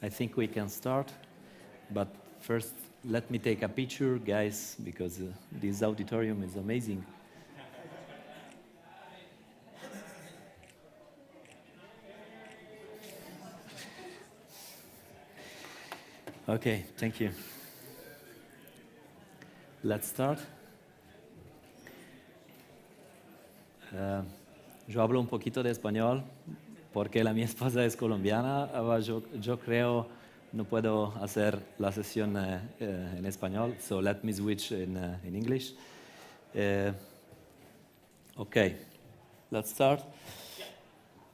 I think we can start, but first let me take a picture, guys, because this auditorium is amazing. Okay, thank you. Let's start. Yo hablo un poquito de español porque la mi esposa es colombiana. Yo creo no puedo hacer la sesión en español, so let me switch in English. Okay, let's start.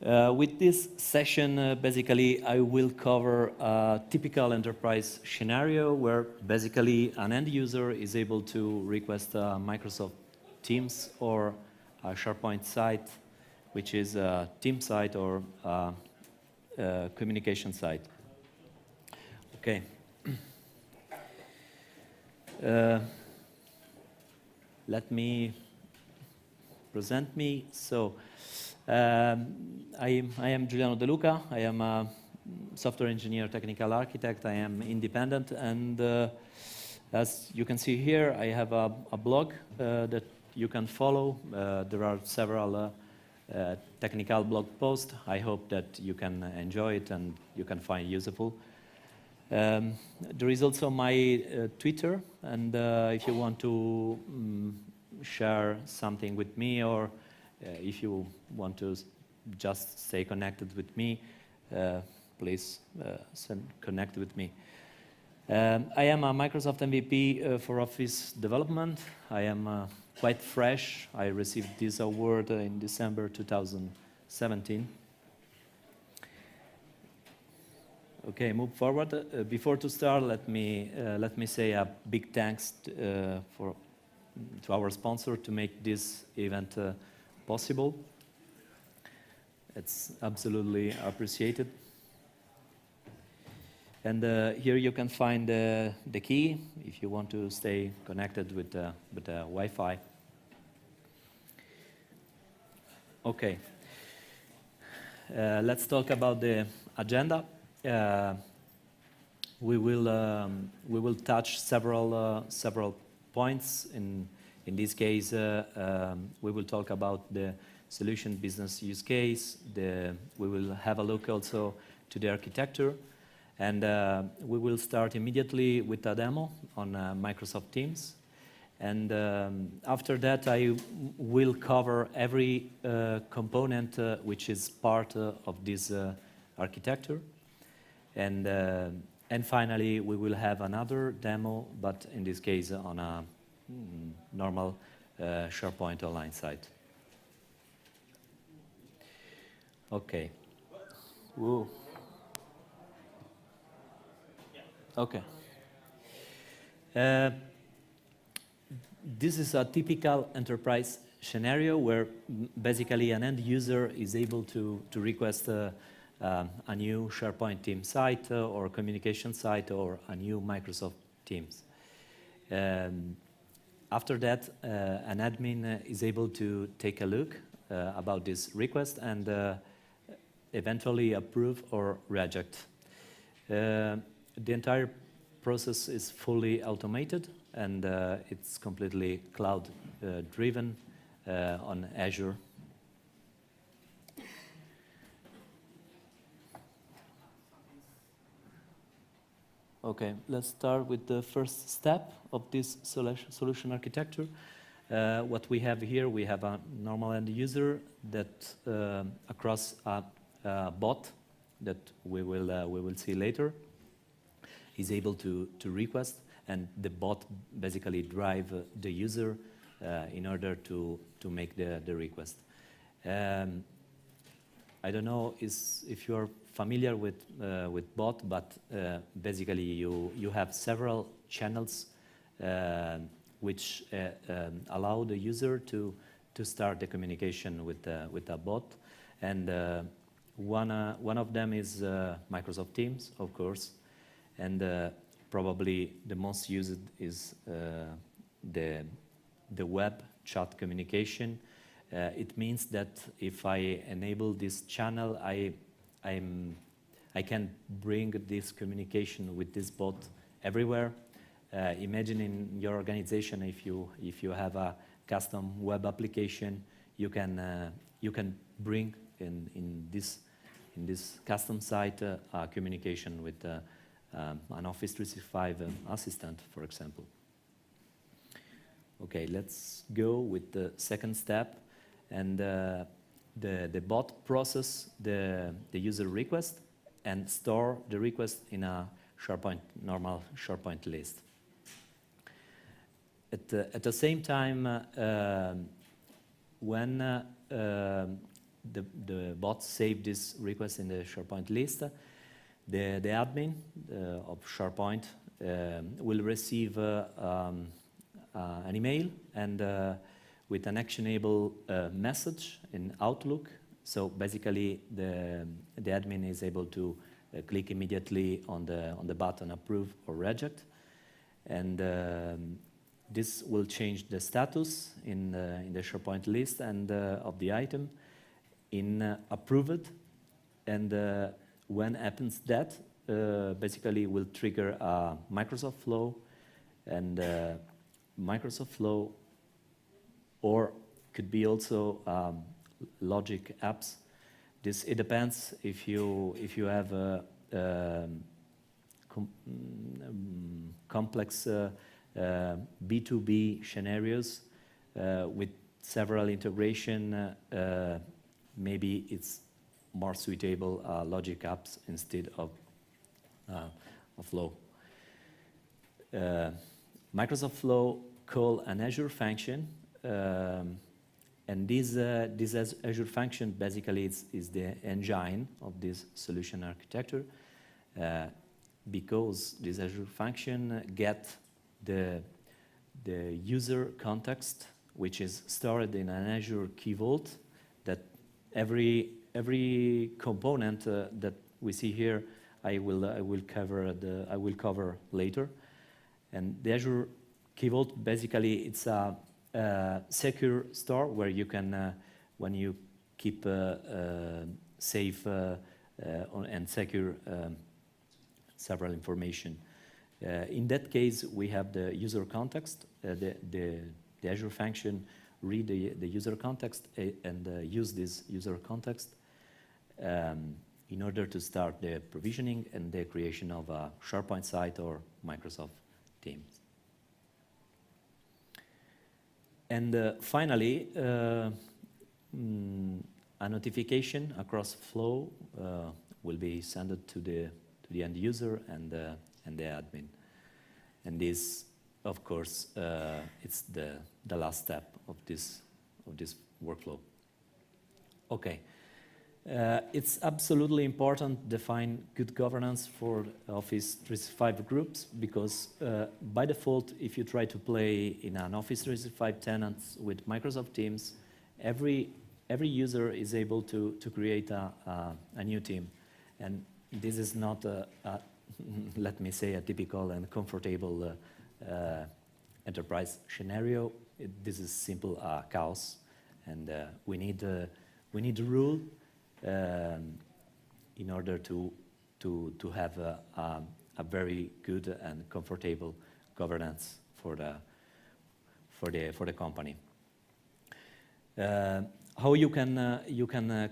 With this session, basically, I will cover a typical enterprise scenario where basically an end user is able to request a Microsoft Teams or a SharePoint site, which is a team site or a communication site. Okay. Let me present me. So, I am Giuliano De Luca. I am a software engineer, technical architect. I am independent, and as you can see here, I have a blog that you can follow. There are several technical blog posts. I hope that you can enjoy it and you can find useful. There is also my Twitter, and if you want to share something with me, or if you want to just stay connected with me, please connect with me. I am a Microsoft MVP for Office development. I am quite fresh. I received this award in December 2017. Okay, move forward. Before to start, let me say a big thanks to our sponsor to make this event possible. It's absolutely appreciated. And here you can find the key if you want to stay connected with the Wi-Fi. Okay. Let's talk about the agenda. We will touch several points. In this case, we will talk about the solution business use case. We will have a look also to the architecture, and we will start immediately with a demo on Microsoft Teams. And after that, I will cover every component which is part of this architecture. And finally, we will have another demo, but in this case on a normal SharePoint online site. Okay. Whoa. Okay. This is a typical enterprise scenario where basically an end user is able to request a new SharePoint team site or communication site or a new Microsoft Teams. After that, an admin is able to take a look about this request and eventually approve or reject. The entire process is fully automated, and it's completely cloud driven on Azure. Okay, let's start with the first step of this solution architecture. What we have here, we have a normal end user that across a bot that we will see later is able to request, and the bot basically drive the user in order to make the request. I don't know if you are familiar with bot, but basically you have several channels which allow the user to start the communication with a bot, and one of them is Microsoft Teams, of course, and probably the most used is the web chat communication. It means that if I enable this channel, I can bring this communication with this bot everywhere. Imagine in your organization, if you have a custom web application, you can bring in this custom site a communication with an Office 365 assistant, for example. Okay, let's go with the second step, and the bot process the user request and store the request in a normal SharePoint list. At the same time, when the bot saved this request in the SharePoint list, the admin of SharePoint will receive an email and with an actionable message in Outlook. So basically, the admin is able to click immediately on the button approve or reject, and this will change the status in the SharePoint list and of the item in approved, and when happens that, basically will trigger a Microsoft flow, and Microsoft flow, or could be also logic apps. It depends if you have complex B2B scenarios with several integration. Maybe it's more suitable logic apps instead of Flow. Microsoft Flow call an Azure function, and this Azure function basically is the engine of this solution architecture, because this Azure function get the user context, which is stored in an Azure Key Vault, that every component that we see here, I will cover later. And the Azure Key Vault, basically, it's a secure store where you can, when you keep safe and secure several information. In that case, we have the user context. The Azure function read the user context and use this user context in order to start the provisioning and the creation of a SharePoint site or Microsoft Teams. And finally, a notification across Flow will be sent to the end user and the admin. And this, of course, it's the last step of this workflow. Okay. It's absolutely important to define good governance for Office 365 groups, because by default, if you try to play in an Office 365 tenant with Microsoft Teams, every user is able to create a new team. And this is not, let me say, a typical and comfortable enterprise scenario. This is simple chaos, and we need a rule in order to have a very good and comfortable governance for the company. How you can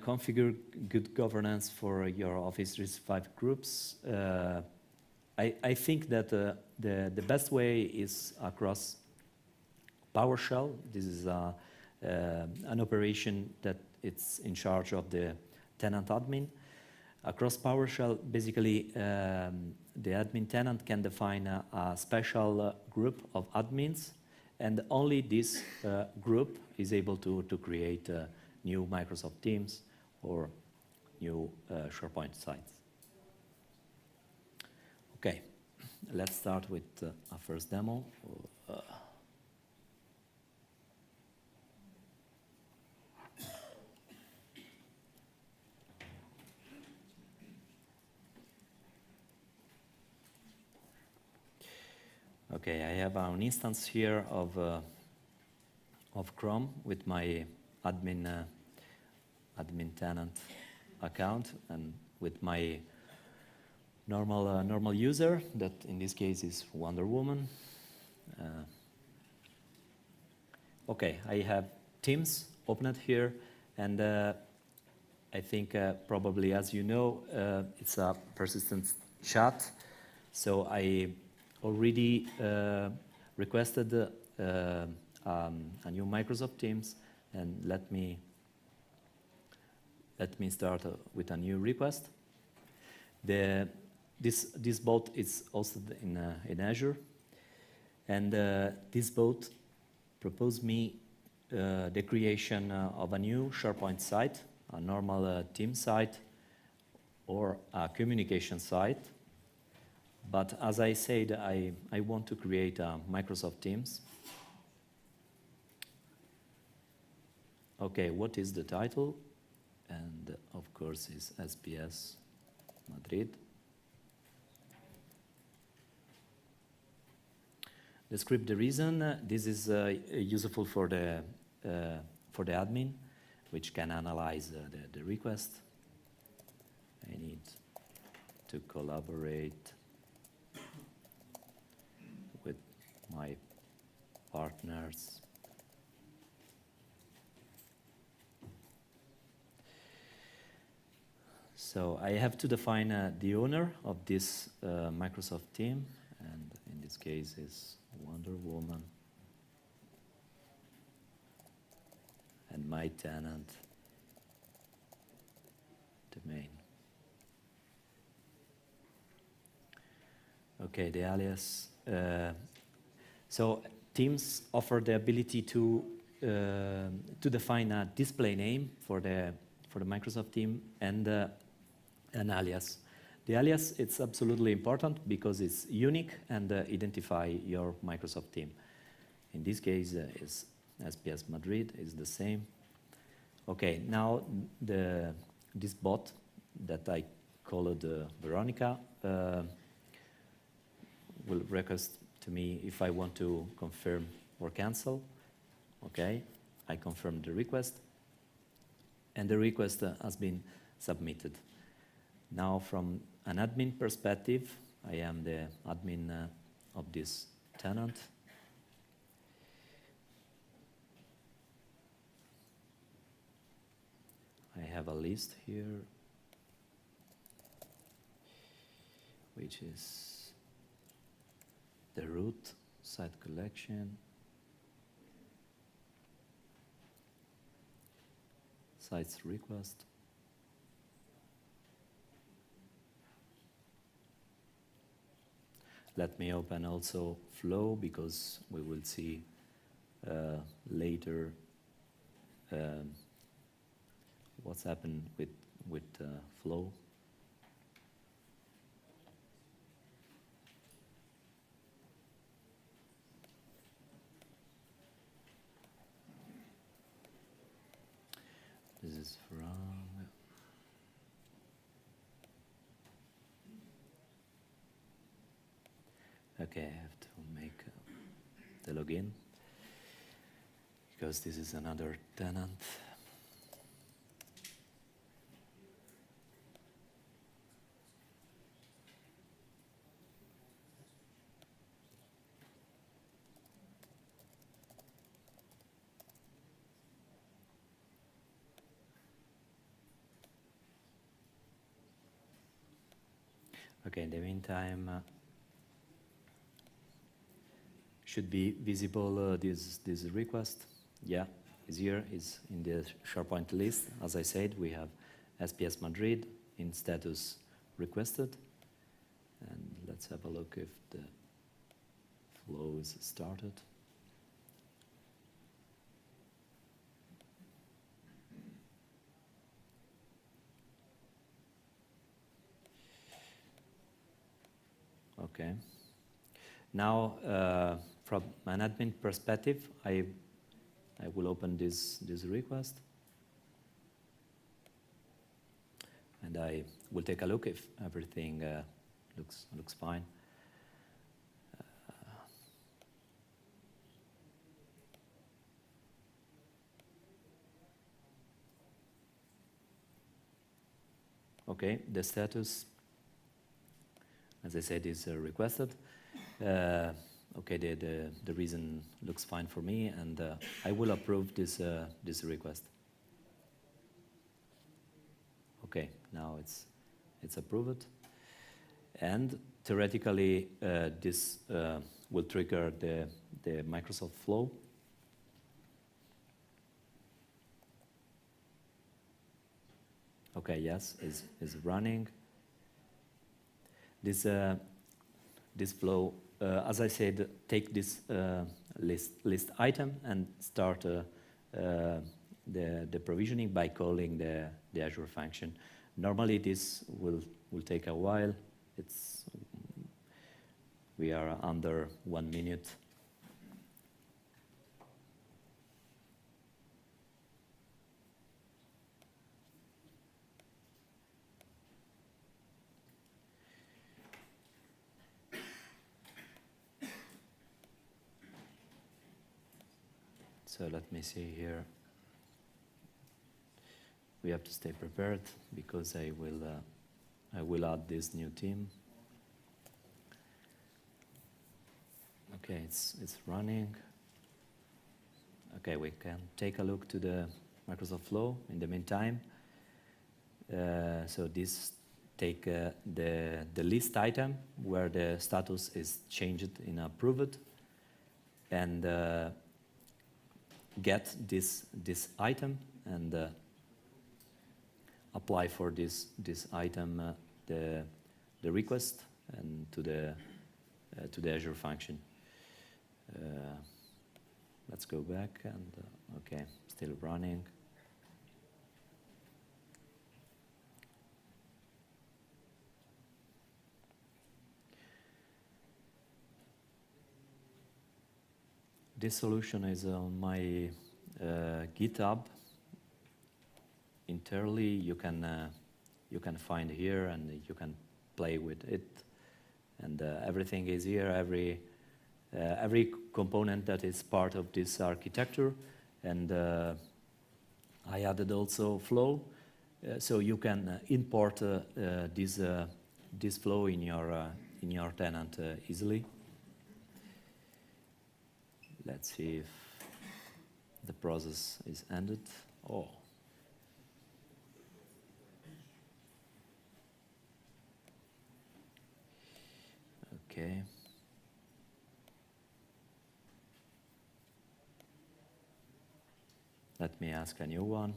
configure good governance for your Office 365 groups? I think that the best way is across PowerShell. This is an operation that it's in charge of the tenant admin. Across PowerShell, basically, the admin tenant can define a special group of admins, and only this group is able to create new Microsoft Teams or new SharePoint sites. Okay, let's start with our first demo. Okay, I have an instance here of Chrome with my admin tenant account and with my normal user, that in this case is Wonder Woman. Okay, I have Teams opened here, and I think probably, as you know, it's a persistent chat. So I already requested a new Microsoft Teams, and let me start with a new request. This bot is hosted in Azure, and this bot proposed me the creation of a new SharePoint site, a normal team site, or a communication site. But as I said, I want to create a Microsoft Teams. Okay, what is the title? And of course, is SPS Madrid. The script, the reason, this is useful for the admin, which can analyze the request. I need to collaborate with my partners. So I have to define the owner of this Microsoft team, and in this case is Wonder Woman, and my tenant domain. Okay, the alias. So Teams offer the ability to define a display name for the Microsoft team and an alias. The alias, it's absolutely important because it's unique and identify your Microsoft team. In this case, is SPS Madrid is the same. Okay, now this bot that I called Veronica will request to me if I want to confirm or cancel. Okay, I confirm the request, and the request has been submitted. Now, from an admin perspective, I am the admin of this tenant. I have a list here, which is the root, site collection, sites request, let me open also flow, because we will see later what's happened with flow. This is from okay, I have to make the login because this is another tenant. Okay, in the meantime, should be visible this request. Yeah, is here, is in the SharePoint list. As I said, we have SPS Madrid in status requested. And let's have a look if the flow is started. Okay. Now, from an admin perspective, I will open this request, and I will take a look if everything looks fine. Okay, the status as I said, is requested. Okay, the reason looks fine for me, and I will approve this request. Okay, now it's approved, and theoretically this will trigger the Microsoft flow. Okay, yes, is running. This flow, as I said, take this list item and start the provisioning by calling the Azure function. Normally this will take a while. We are under 1 minute. So let me see here. We have to stay prepared because I will add this new team. Okay, it's running. Okay, we can take a look to the Microsoft Flow in the meantime. So this take the list item where the status is changed in approved, and get this item and apply for this item the request and to the Azure function. Let's go back and okay, still running. This solution is on my GitHub. Internally, you can find here, and you can play with it. And everything is here. Every component that is part of this architecture, and I added also flow, so you can import this flow in your tenant easily. Let's see if the process is ended. Oh. Okay. Let me ask a new one.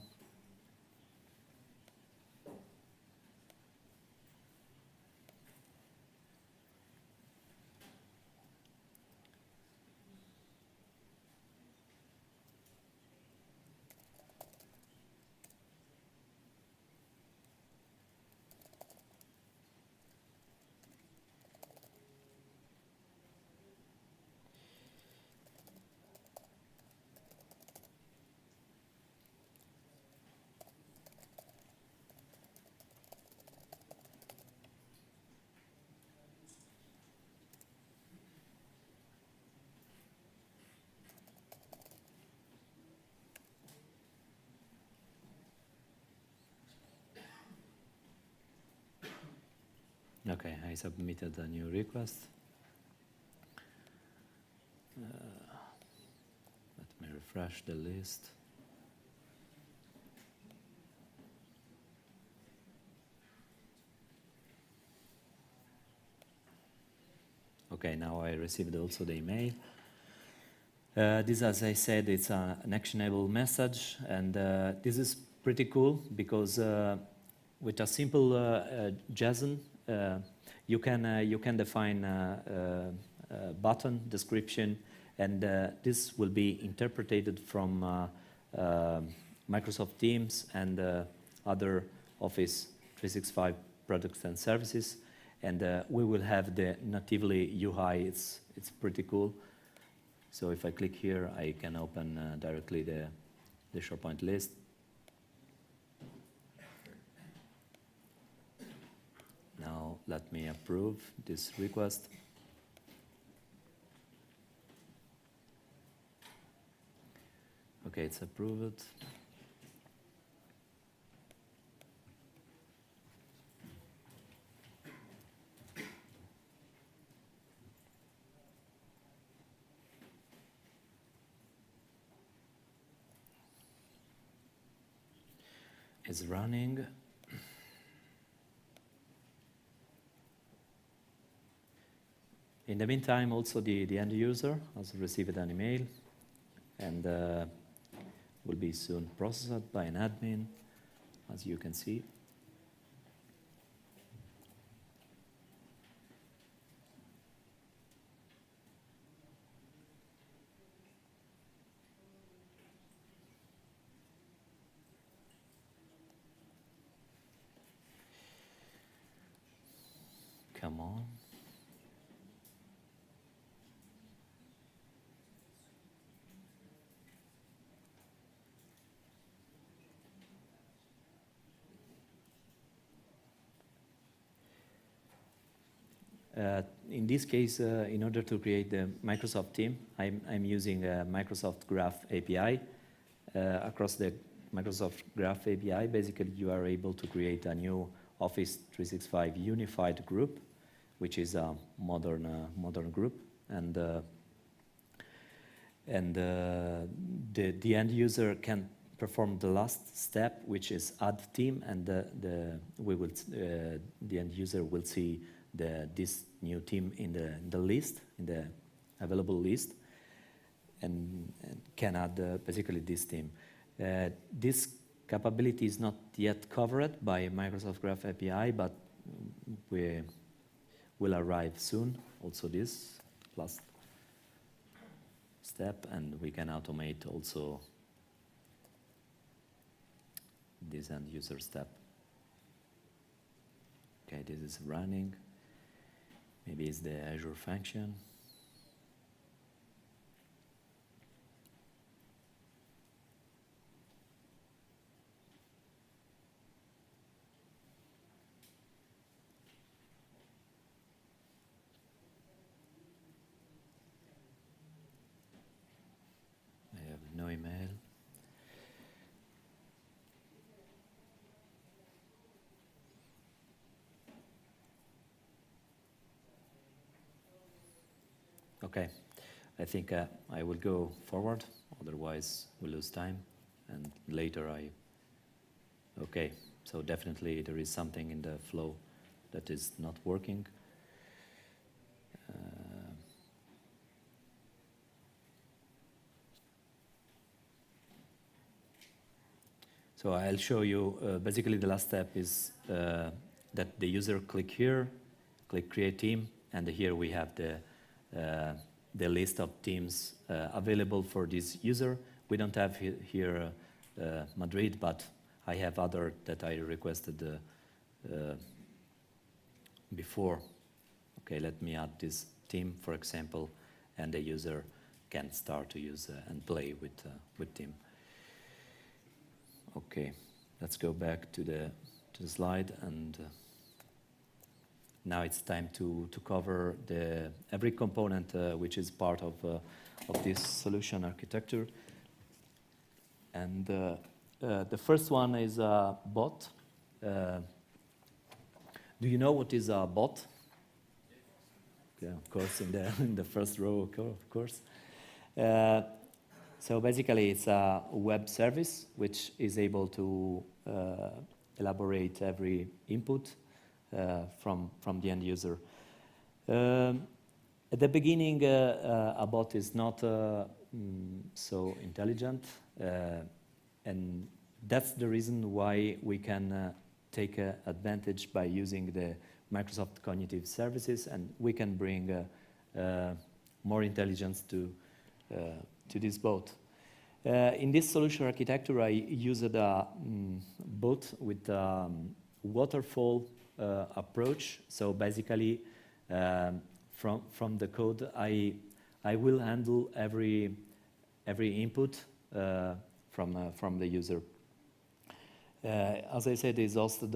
Okay, I submitted a new request. Let me refresh the list. Okay, now I received also the email. This, as I said, it's an actionable message, and this is pretty cool because with a simple JSON, you can define a button description, and this will be interpreted from Microsoft Teams and other Office 365 products and services, and we will have the natively UI. It's pretty cool. So if I click here, I can open directly the SharePoint list. Now let me approve this request. Okay, it's approved. is running. In the meantime, also the end user has received an email and will be soon processed by an admin, as you can see. Come on. In this case, in order to create the Microsoft team, I'm using a Microsoft Graph API. Across the Microsoft Graph API, basically you are able to create a new Office 365 unified group, which is a modern group, and the end user can perform the last step, which is add team, and the end user will see this new team in the list, in the available list, and can add basically this team. This capability is not yet covered by Microsoft Graph API, but we will arrive soon. Also this last step, and we can automate also this end user step. Okay, this is running. Maybe it's the Azure function. I have no email. Okay, I think I will go forward, otherwise we'll lose time, and later okay, so definitely there is something in the flow that is not working. So I'll show you, basically the last step is that the user click here, click create team, and here we have the list of teams available for this user. We don't have here Madrid, but I have other that I requested before. Okay, let me add this team, for example, and the user can start to use and play with team. Okay, let's go back to the slide, and now it's time to cover every component which is part of this solution architecture. And the first one is a bot. Do you know what is a bot? Yeah, of course, in the first row, of course. So basically, it's a web service which is able to elaborate every input from the end user. At the beginning, a bot is not so intelligent, and that's the reason why we can take advantage by using the Microsoft Cognitive Services, and we can bring more intelligence to this bot. In this solution architecture, I used a bot with waterfall approach. So basically, from the code, I will handle every input from the user. As I said, it's hosted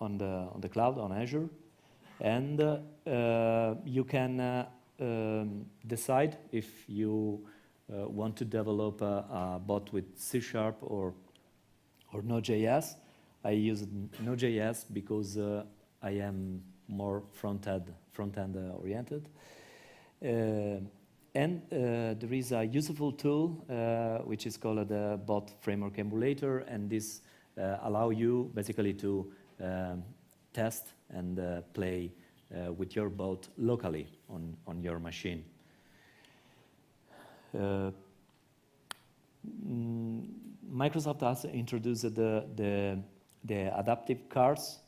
on the cloud, on Azure, and you can decide if you want to develop a bot with C# or Node.js. I use Node.js because I am more front-end oriented. And there is a useful tool which is called the Bot Framework Emulator, and this allow you basically to test and play with your bot locally on your machine. Microsoft has introduced the adaptive cards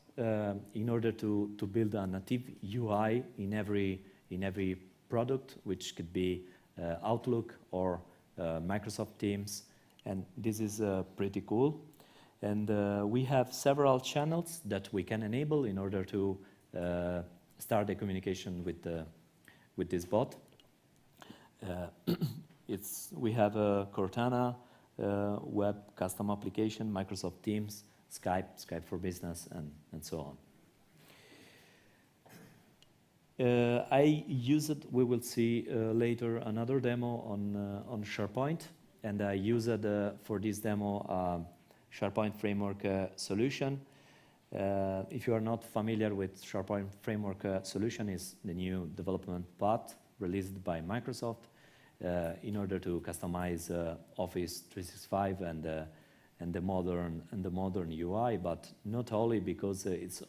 in order to build a native UI in every product, which could be Outlook or Microsoft Teams, and this is pretty cool. And we have several channels that we can enable in order to start the communication with this bot. We have Cortana, web custom application, Microsoft Teams, Skype for Business, and so on. We will see later another demo on SharePoint, and I used for this demo SharePoint Framework solution. If you are not familiar with SharePoint Framework solution, is the new development path released by Microsoft in order to customize Office 365 and the modern UI, but not only because it's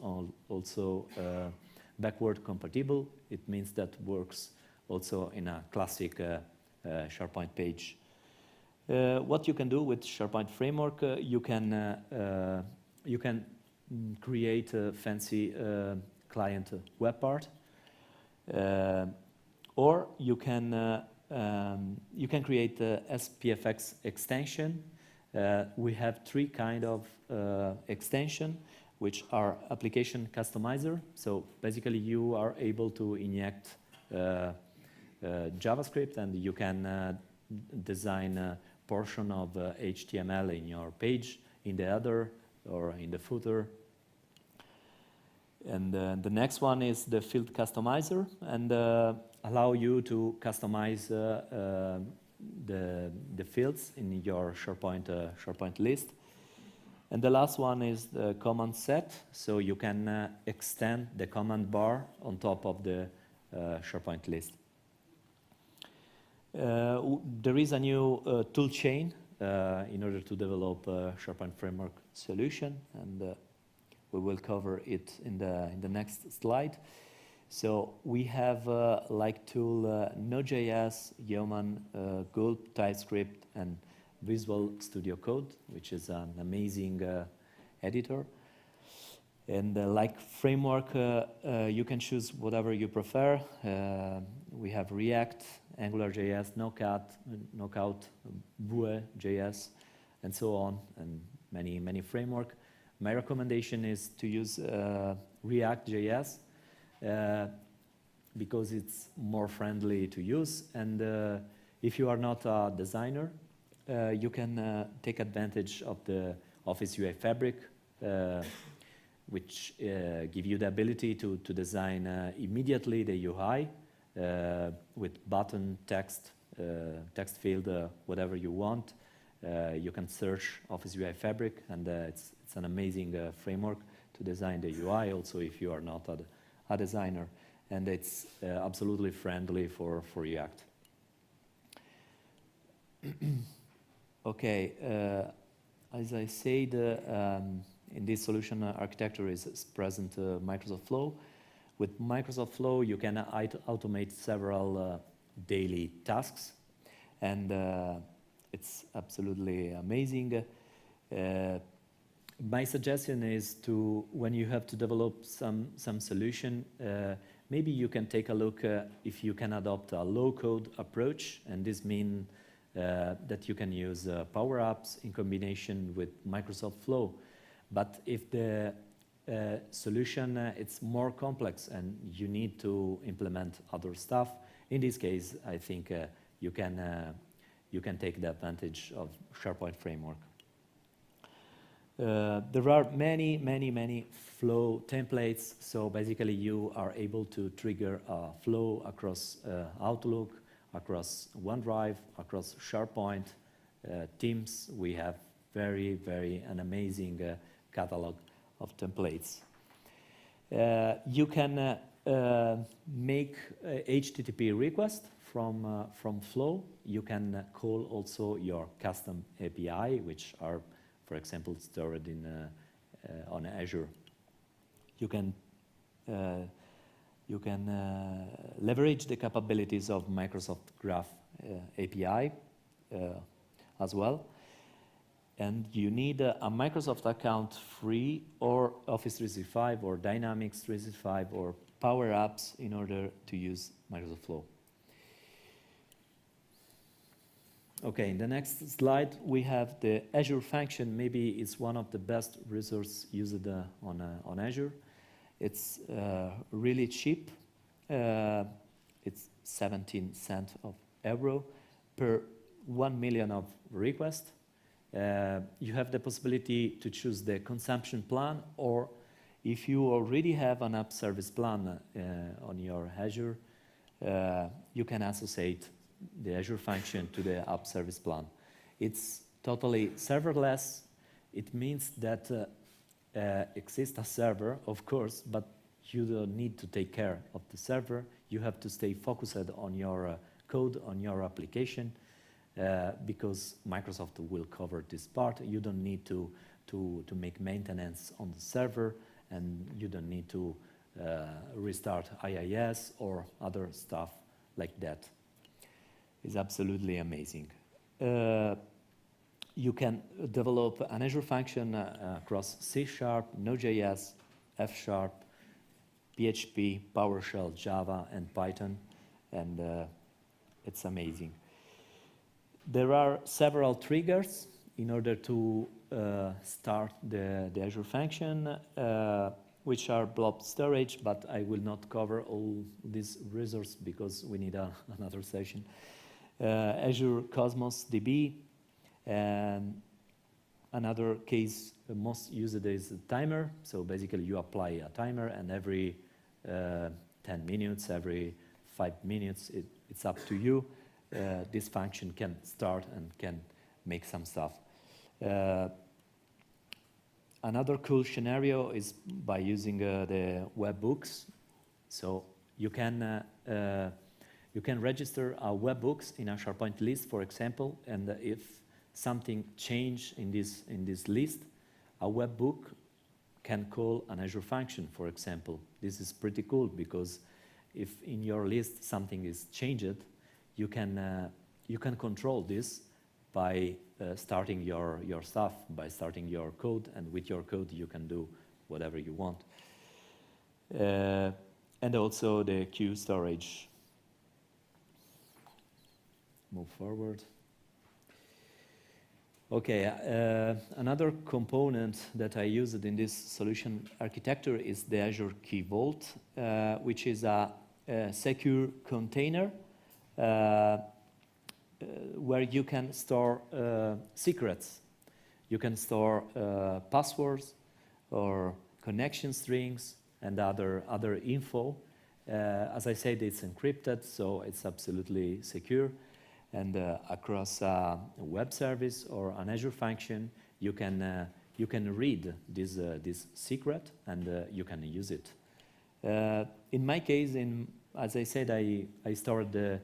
also backward compatible. It means that works also in a classic SharePoint page. What you can do with SharePoint Framework, you can create a fancy client web part, or you can create a SPFX extension. We have three kind of extension, which are application customizer. So basically you are able to inject JavaScript, and you can design a portion of HTML in your page, in the header or in the footer. And the next one is the field customizer, and allow you to customize the fields in your SharePoint list. And the last one is the command set, so you can extend the command bar on top of the SharePoint list. There is a new tool chain in order to develop a SharePoint Framework solution, and we will cover it in the next slide. So we have like tool Node.js, Yeoman, Gulp, TypeScript, and Visual Studio Code, which is an amazing editor. And like framework, you can choose whatever you prefer. We have React, AngularJS, Knockout, Vue.js, and so on, and many framework. My recommendation is to use React.js because it's more friendly to use. And if you are not a designer, you can take advantage of the Office UI Fabric, which give you the ability to design immediately the UI with button, text field, whatever you want. You can search Office UI Fabric, and it's an amazing framework to design the UI, also if you are not a designer. And it's absolutely friendly for React. Okay, as I said, in this solution architecture is present Microsoft Flow. With Microsoft Flow, you can automate several daily tasks, and it's absolutely amazing. My suggestion is to, when you have to develop some solution, maybe you can take a look if you can adopt a low-code approach, and this means that you can use Power Apps in combination with Microsoft Flow. But if the solution it's more complex and you need to implement other stuff, in this case, I think you can take the advantage of SharePoint Framework. There are many flow templates, so basically you are able to trigger a flow across Outlook, across OneDrive, across SharePoint, Teams. We have very an amazing catalog of templates. You can make HTTP request from Flow. You can call also your custom API, which are for example, stored in on Azure. You can leverage the capabilities of Microsoft Graph API as well. And you need a Microsoft account free or Office 365 or Dynamics 365 or Power Apps in order to use Microsoft Flow. Okay, in the next slide, we have the Azure function. Maybe it's one of the best resources used on Azure. It's really cheap. It's 17 cents of euro per 1 million of requests. You have the possibility to choose the consumption plan, or if you already have an app service plan on your Azure, you can associate the Azure function to the app service plan. It's totally serverless. It means that exists a server, of course, but you don't need to take care of the server. You have to stay focused on your code, on your application, because Microsoft will cover this part. You don't need to make maintenance on the server, and you don't need to restart IIS or other stuff like that. It's absolutely amazing. You can develop an Azure function across C#, Node.js, F#, PHP, PowerShell, Java, and Python, and it's amazing. There are several triggers in order to start the Azure function, which are blob storage, but I will not cover all these resources because we need another session. Azure Cosmos DB, and another case most used is a timer. So basically you apply a timer, and every 10 minutes, every 5 minutes, it's up to you. This function can start and can make some stuff. Another cool scenario is by using the webhooks. So you can register a webhooks in a SharePoint list, for example, and if something changed in this list, a webhook can call an Azure function, for example. This is pretty cool because if in your list something is changed, you can control this by starting your stuff, by starting your code, and with your code you can do whatever you want. And also the queue storage. Move forward. Okay, another component that I used in this solution architecture is the Azure Key Vault, which is a secure container where you can store secrets. You can store passwords or connection strings and other info. As I said, it's encrypted, so it's absolutely secure. And across a web service or an Azure function, you can read this secret and you can use it. In my case, as I said, I stored the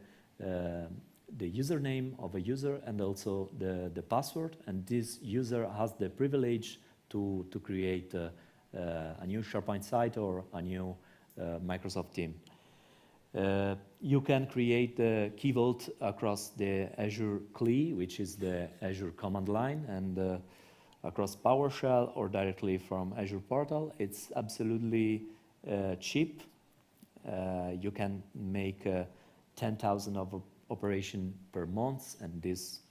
username of a user and also the password, and this user has the privilege to create a new SharePoint site or a new Microsoft team. You can create the Key Vault across the Azure CLI, which is the Azure command line, and across PowerShell or directly from Azure portal. It's absolutely cheap. You can make 10,000 of operation per month, and this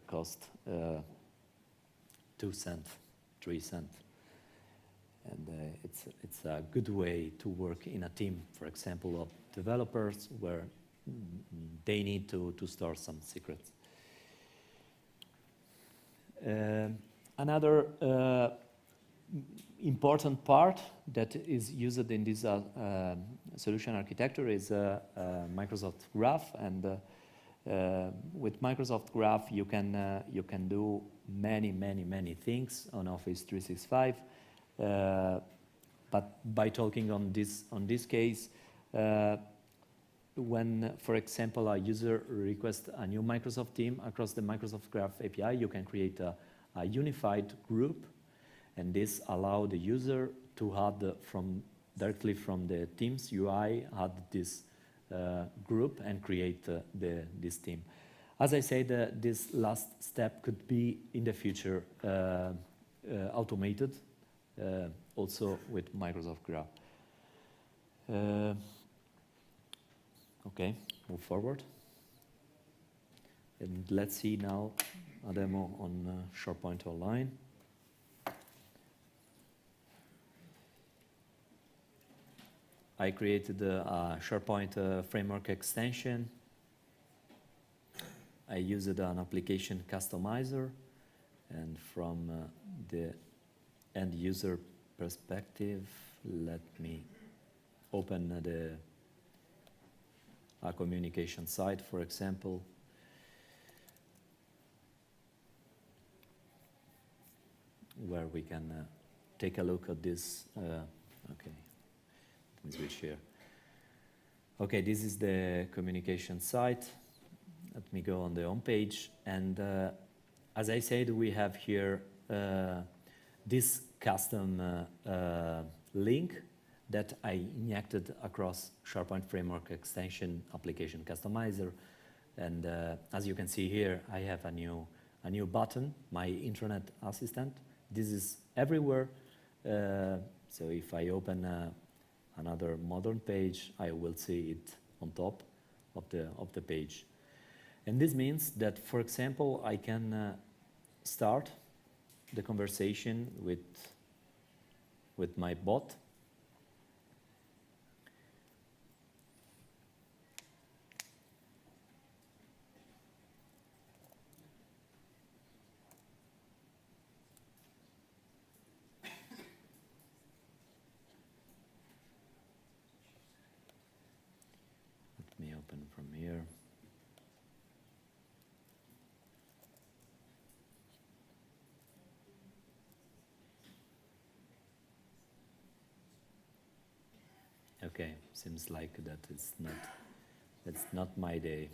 cost 2 cents, 3 cents. And it's a good way to work in a team, for example, of developers where they need to store some secrets. Another important part that is used in this solution architecture is Microsoft Graph, and with Microsoft Graph you can do many things on Office 365. But by talking on this case, when, for example, a user requests a new Microsoft team across the Microsoft Graph API, you can create a a unified group, and this allows the user to add directly from the Teams UI, add this group and create this team. As I said, this last step could be in the future automated, also with Microsoft Graph. Okay, move forward. And let's see now a demo on SharePoint Online. I created a SharePoint Framework extension. I used an application customizer, and from the end user perspective, let me open a communication site, for example. Where we can take a look at this. Okay, let me switch here. Okay, this is the communication site. Let me go on the home page, and as I said, we have here this custom link that I injected across SharePoint Framework extension application customizer, and as you can see here, I have a new button, my internet assistant. This is everywhere, so if I open another modern page, I will see it on top of the page. And this means that, for example, I can start the conversation with my bot. Let me open from here. Okay, seems like that's not my day.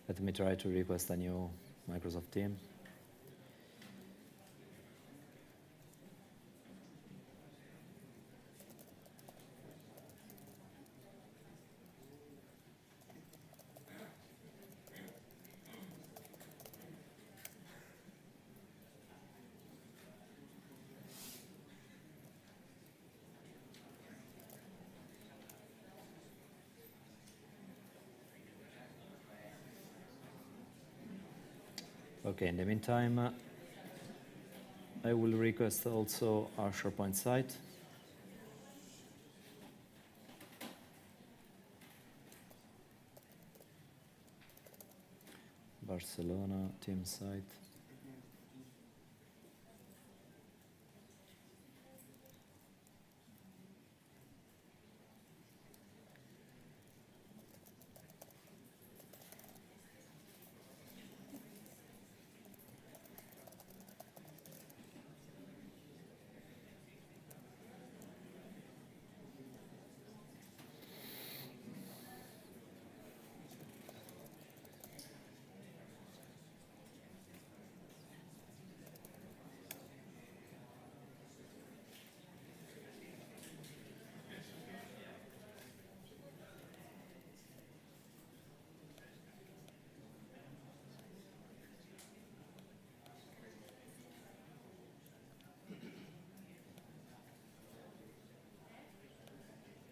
Let me try to request a new Microsoft team. Okay, in the meantime, I will request also our SharePoint site. Barcelona team site.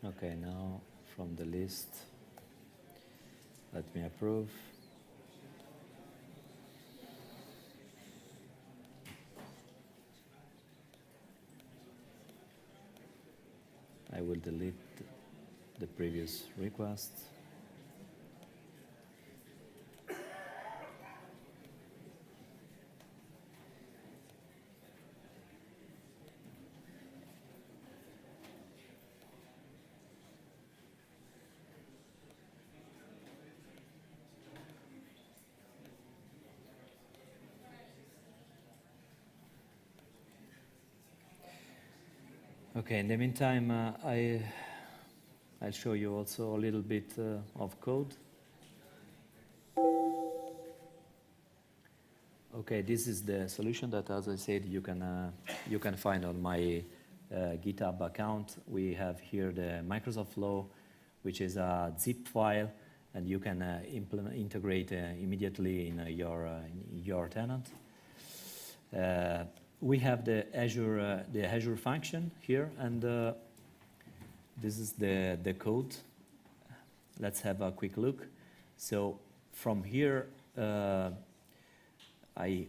Okay, now from the list, let me approve. I will delete the previous request. Okay, in the meantime, I'll show you also a little bit of code. Okay, this is the solution that, as I said, you can find on my GitHub account. We have here the Microsoft Flow, which is a zip file, and you can integrate immediately in your tenant. We have the Azure function here, and this is the code. Let's have a quick look. So from here, I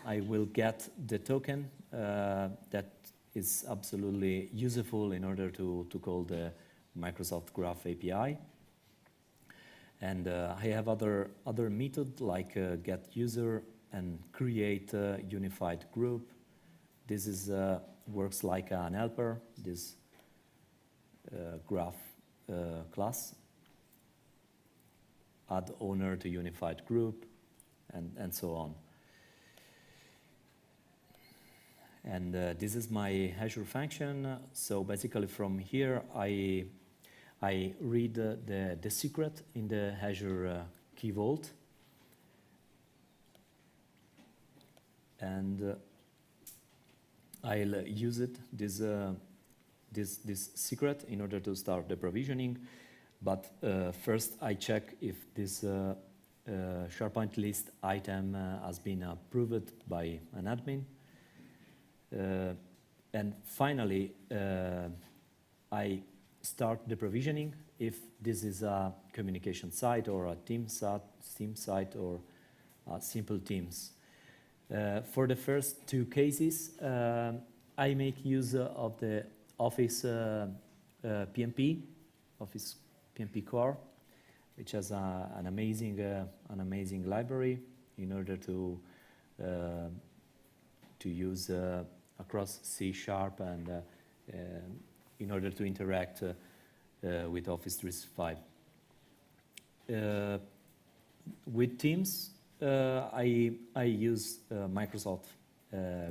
will get the token that is absolutely useful in order to call the Microsoft Graph API. And I have other methods like get user and create a unified group. This is works like an helper, this graph class. Add owner to unified group, and so on. And this is my Azure function. So basically from here, I read the secret in the Azure Key Vault. And I'll use it, this secret, in order to start the provisioning. But first I check if this SharePoint list item has been approved by an admin. And finally, I start the provisioning if this is a communication site or a team site or simple teams. For the first two cases, I make use of the Office PMP, Office PMP core, which has an amazing library in order to use across C# and in order to interact with Office 365. With Teams, I use Microsoft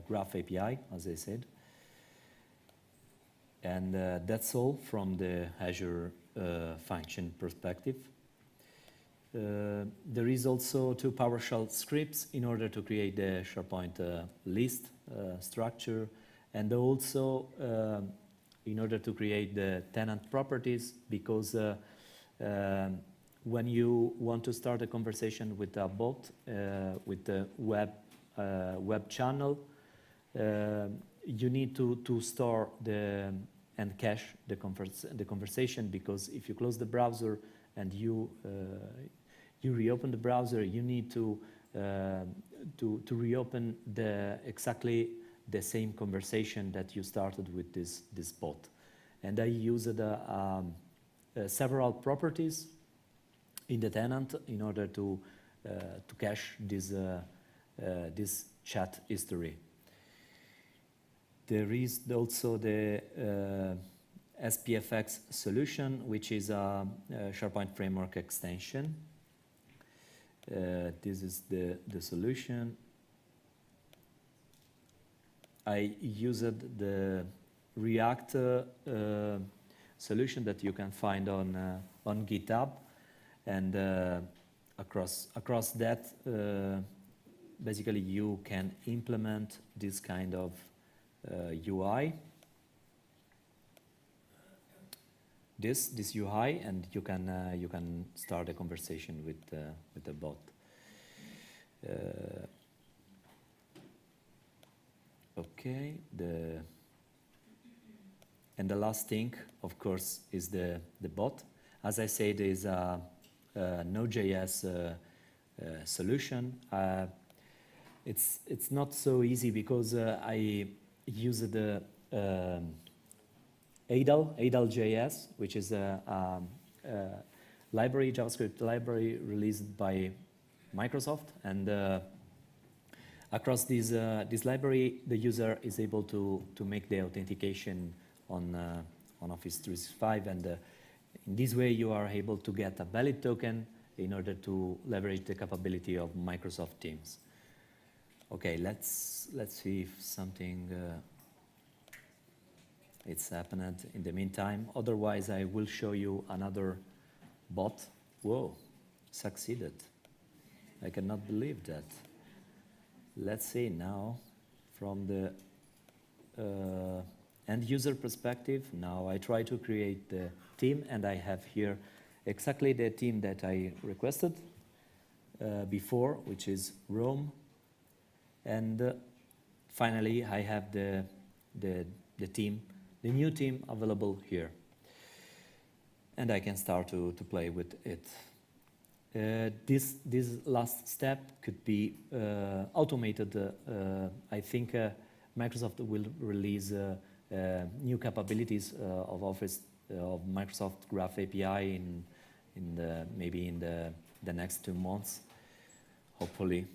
Graph API, as I said. And that's all from the Azure function perspective. There is also two PowerShell scripts in order to create the SharePoint list structure, and also in order to create the tenant properties, because when you want to start a conversation with a bot, with the web channel, you need to store and cache the conversation, because if you close the browser and you reopen the browser, you need to reopen exactly the same conversation that you started with this bot. And I used several properties in the tenant in order to cache this chat history. There is also the SPFX solution, which is a SharePoint Framework extension. This is the solution. I used the React solution that you can find on GitHub, and across that, basically you can implement this kind of UI. This UI, and you can start a conversation with the bot. Okay, and the last thing, of course, is the bot. As I said, is a Node.js solution. It's not so easy because I use the Adal.js, which is a library, JavaScript library released by Microsoft, and across this library, the user is able to make the authentication on Office 365, and in this way you are able to get a valid token in order to leverage the capability of Microsoft Teams. Okay, let's see if something it's happened in the meantime. Otherwise, I will show you another bot. Whoa, succeeded. I cannot believe that. Let's see now from the end user perspective. Now I try to create the team, and I have here exactly the team that I requested before, which is Rome. And finally, I have the team, the new team available here. And I can start to play with it. This last step could be automated. I think Microsoft will release new capabilities of Office of Microsoft Graph API maybe in the next 2 months, hopefully.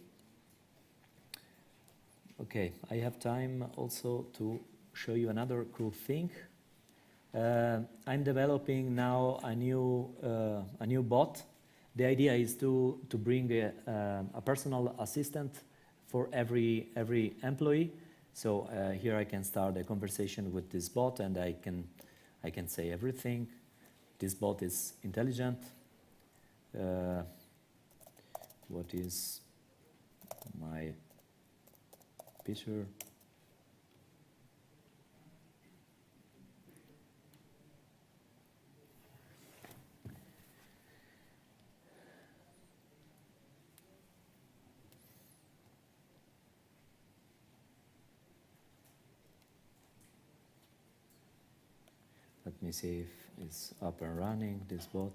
Okay, I have time also to show you another cool thing. I'm developing now a new bot. The idea is to bring a personal assistant for every employee. So here I can start a conversation with this bot, and I can say everything. This bot is intelligent. What is my picture? Let me see if it's up and running, this bot.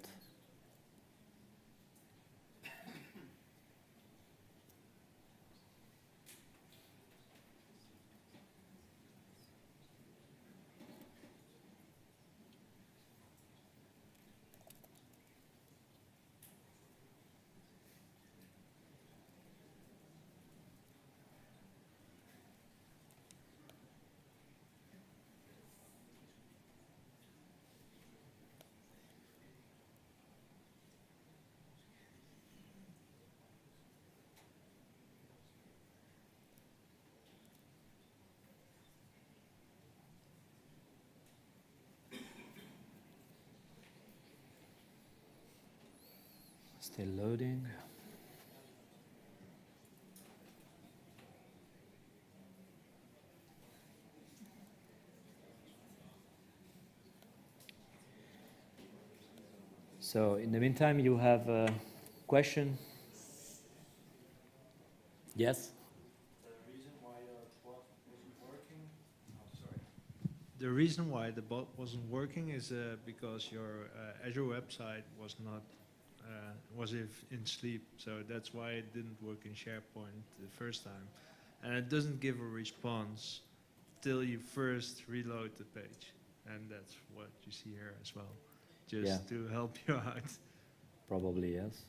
Still loading. So in the meantime, you have a question? Yes? The reason why the bot wasn't working, The reason why the bot wasn't working is because your Azure website was not in sleep, so that's why it didn't work in SharePoint the first time, and it doesn't give a response till you first reload the page, and that's what you see here as well, just to help you out. Probably yes.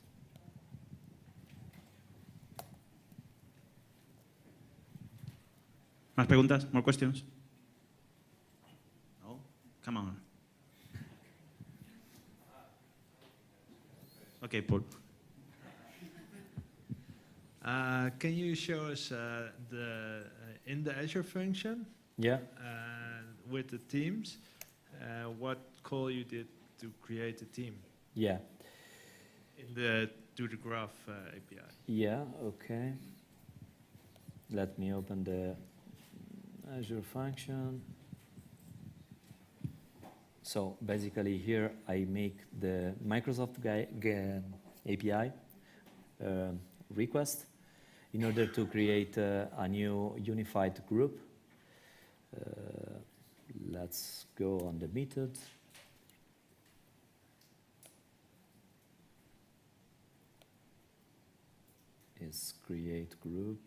Más preguntas? More questions? No? Come on. Okay, Paul. Can you show us in the Azure function? Yeah. With the teams, what call you did to create a team? Yeah. To the Graph API. Yeah. Okay. Let me open the Azure function. So basically here I make the Microsoft API request in order to create a new unified group. Let's go on the method. Is create group.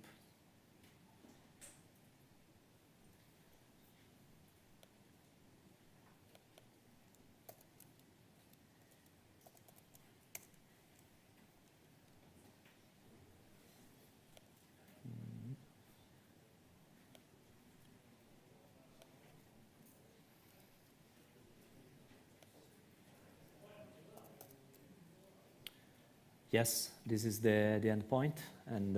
Yes, this is the endpoint, and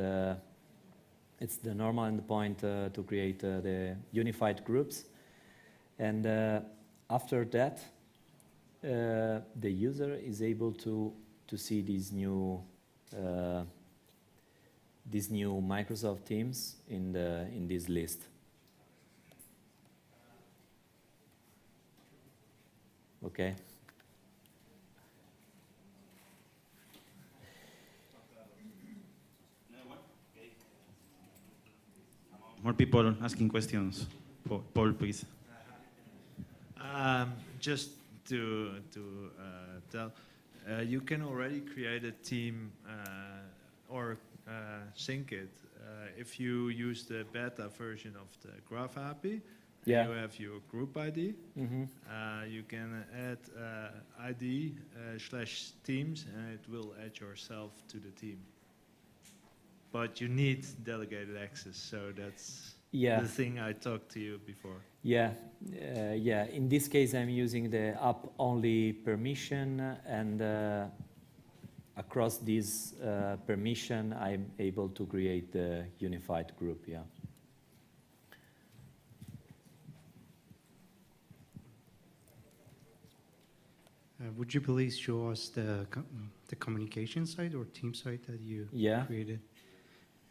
it's the normal endpoint to create the unified groups. And after that, the user is able to see these new Microsoft Teams in this list. Okay. More people asking questions. Paul, please. Just to tell, you can already create a team or sync it if you use the beta version of the Graph API. Yeah. You have your group ID. Mm-hmm. You can add ID/teams, and it will add yourself to the team. But you need delegated access, so that's the thing I talked to you before. Yeah, yeah. In this case, I'm using the app-only permission, and across this permission, I'm able to create the unified group. Yeah. Would you please show us the communication site or team site that you created?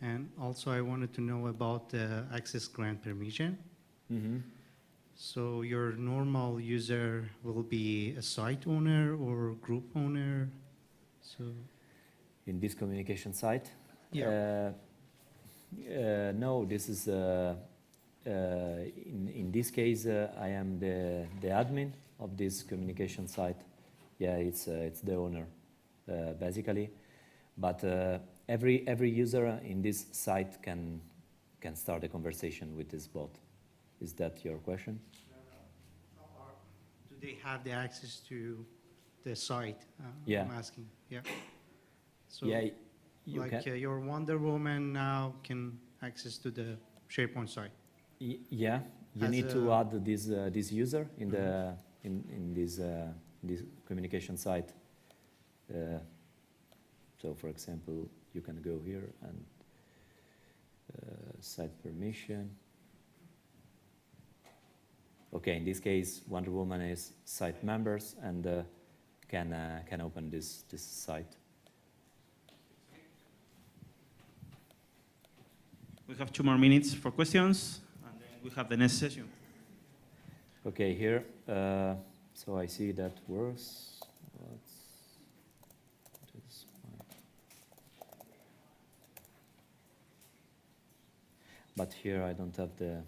And also, I wanted to know about the access grant permission. Mm-hmm. So your normal user will be a site owner or group owner? So In this communication site? Yeah. No, this is, in this case, I am the admin of this communication site. Yeah, it's the owner, basically. But every user in this site can start a conversation with this bot. Is that your question? do they have the access to the site? Yeah. I'm asking. Yeah. So Yeah, you like can. your Wonder Woman now can access to the SharePoint site. Yeah, you As need to a- add this user in the in this communication site. So, for example, you can go here and site permission. Okay, in this case, Wonder Woman is site members and can open this site. We have 2 more minutes for questions, and then we have the next session. Okay, here, so I see that works. But here I don't have the,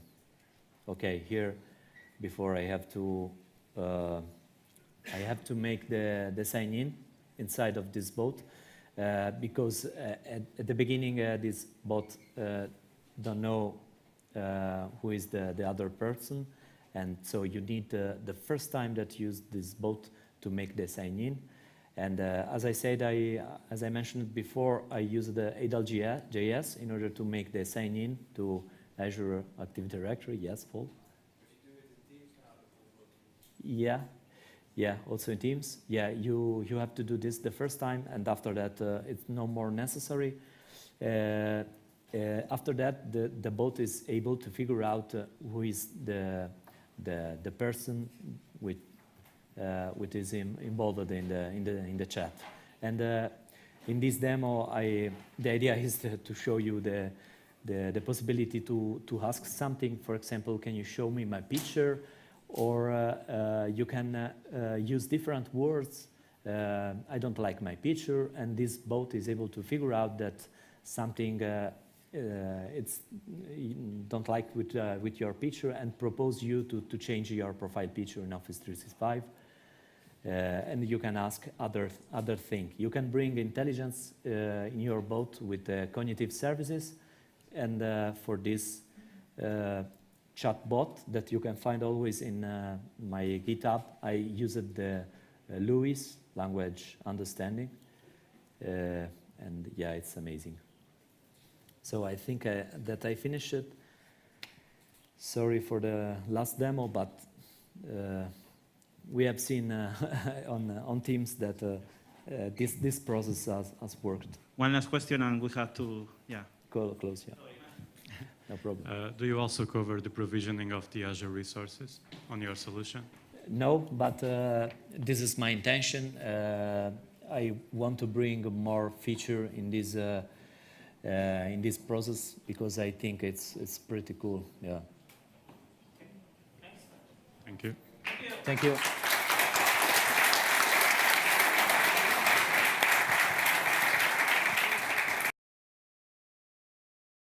okay, here, before I have to make the sign in inside of this bot, because at the beginning this bot don't know who is the other person, and so you need the first time that you use this bot to make the sign in. And as I said, as I mentioned before, I use the ADL.js in order to make the sign in to Azure Active Directory. Yes, Paul? Yeah, yeah, also in Teams. Yeah, you have to do this the first time, and after that, it's no more necessary. After that, the bot is able to figure out who is the person with is involved in the chat. And in this demo, the idea is to show you the possibility to ask something. For example, can you show me my picture? Or you can use different words. I don't like my picture, and this bot is able to figure out that something it's you don't like with your picture, and propose you to change your profile picture in Office 365. And you can ask other thing. You can bring intelligence in your bot with cognitive services, and for this chatbot that you can find always in my GitHub, I used the LUIS language understanding, and yeah, it's amazing. So I think that I finished it. Sorry for the last demo, but we have seen on Teams that this process has worked. One last question, and we have to, Close, yeah. no problem. Do you also cover the provisioning of the Azure resources on your solution? No, but this is my intention. I want to bring more feature in this process because I think it's pretty cool. Yeah. Thank you. Thank you.